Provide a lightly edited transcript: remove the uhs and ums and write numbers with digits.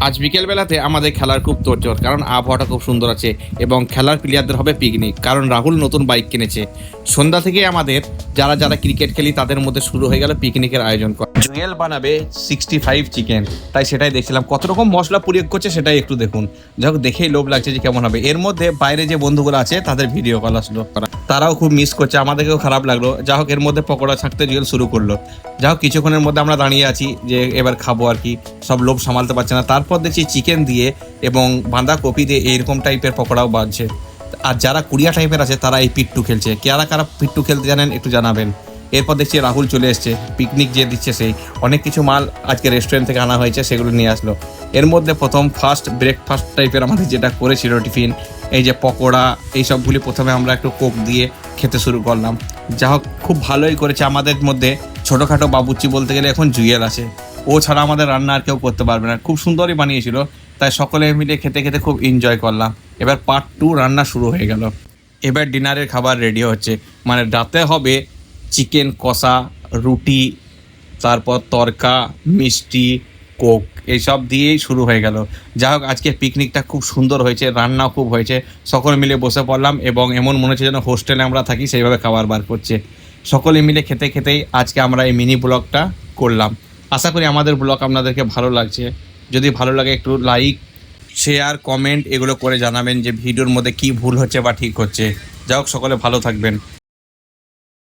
আজ বিকেলবেলাতে আমাদের খেলার খুব তোড়জোড়, কারণ আবহাওয়াটা খুব সুন্দর আছে এবং খেলার প্লেয়ারদের হবে পিকনিক, কারণ রাহুল নতুন বাইক কিনেছে। সন্ধ্যা থেকে আমাদের যারা যারা ক্রিকেট খেলি তাদের মধ্যে শুরু হয়ে গেল পিকনিকের আয়োজন করা। জুয়েল বানাবে 65 চিকেন, তাই সেটাই দেখছিলাম কত রকম মশলা প্রয়োগ করছে সেটাই একটু দেখুন। যাই হোক, দেখেই লোভ লাগছে যে কেমন হবে। এর মধ্যে বাইরে যে বন্ধুগুলো আছে তাদের ভিডিও কল আসলো, তারাও খুব মিস করছে, আমাদেরকেও খারাপ লাগলো। যা হোক, এর মধ্যে পকোড়া ছাকতে জুয়েল শুরু করলো। যা হোক, কিছুক্ষণের মধ্যে আমরা দাঁড়িয়ে আছি যে এবার খাবো আর কি, সব লোভ সামালতে পারছে না। তারপর দেখছি চিকেন দিয়ে এবং বাঁধাকপি দিয়ে এইরকম টাইপের পকোড়াও বাজছে। আর যারা কুড়িয়া টাইপের আছে তারা এই পিট্টু খেলছে। কারা কারা পিট্টু খেলতে জানেন একটু জানাবেন। এরপর দেখছি রাহুল চলে এসছে, পিকনিক যে দিচ্ছে সেই অনেক কিছু মাল আজকে রেস্টুরেন্ট থেকে আনা হয়েছে সেগুলো নিয়ে আসলো। এর মধ্যে প্রথম ফার্স্ট ব্রেকফাস্ট টাইপের আমাদের যেটা করেছিল টিফিন, এই যে পকোড়া, এই সবগুলি প্রথমে আমরা একটু কোক দিয়ে খেতে শুরু করলাম। যা হোক, খুব ভালোই করেছে। আমাদের মধ্যে ছোটোখাটো বাবুর্চি বলতে গেলে এখন জুয়েল আছে, ও ছাড়া আমাদের রান্না আর কেউ করতে পারবে না। খুব সুন্দরই বানিয়েছিল, তাই সকলে মিলে খেতে খেতে খুব এনজয় করলাম। এবার পার্ট 2 রান্না শুরু হয়ে গেল। এবার ডিনারের খাবার রেডি হচ্ছে, মানে রাতে হবে চিকেন কষা, রুটি, তারপর তরকা, মিষ্টি, কোক, এইসব দিয়েই শুরু হয়ে গেল। যাই হোক, আজকে পিকনিকটা খুব সুন্দর হয়েছে, রান্নাও খুব হয়েছে। সকলে মিলে বসে পড়লাম এবং এমন মনে হচ্ছে যেন হোস্টেলে আমরা থাকি, সেইভাবে খাবার বার করছে। সকলে মিলে খেতে খেতেই আজকে আমরা এই মিনি ব্লগটা করলাম। আশা করি আমাদের ব্লগ আপনাদেরকে ভালো লাগছে। যদি ভালো লাগে একটু লাইক, শেয়ার, কমেন্ট এগুলো করে জানাবেন যে ভিডিওর মধ্যে কী ভুল হচ্ছে বা ঠিক হচ্ছে। যাই হোক, সকলে ভালো থাকবেন।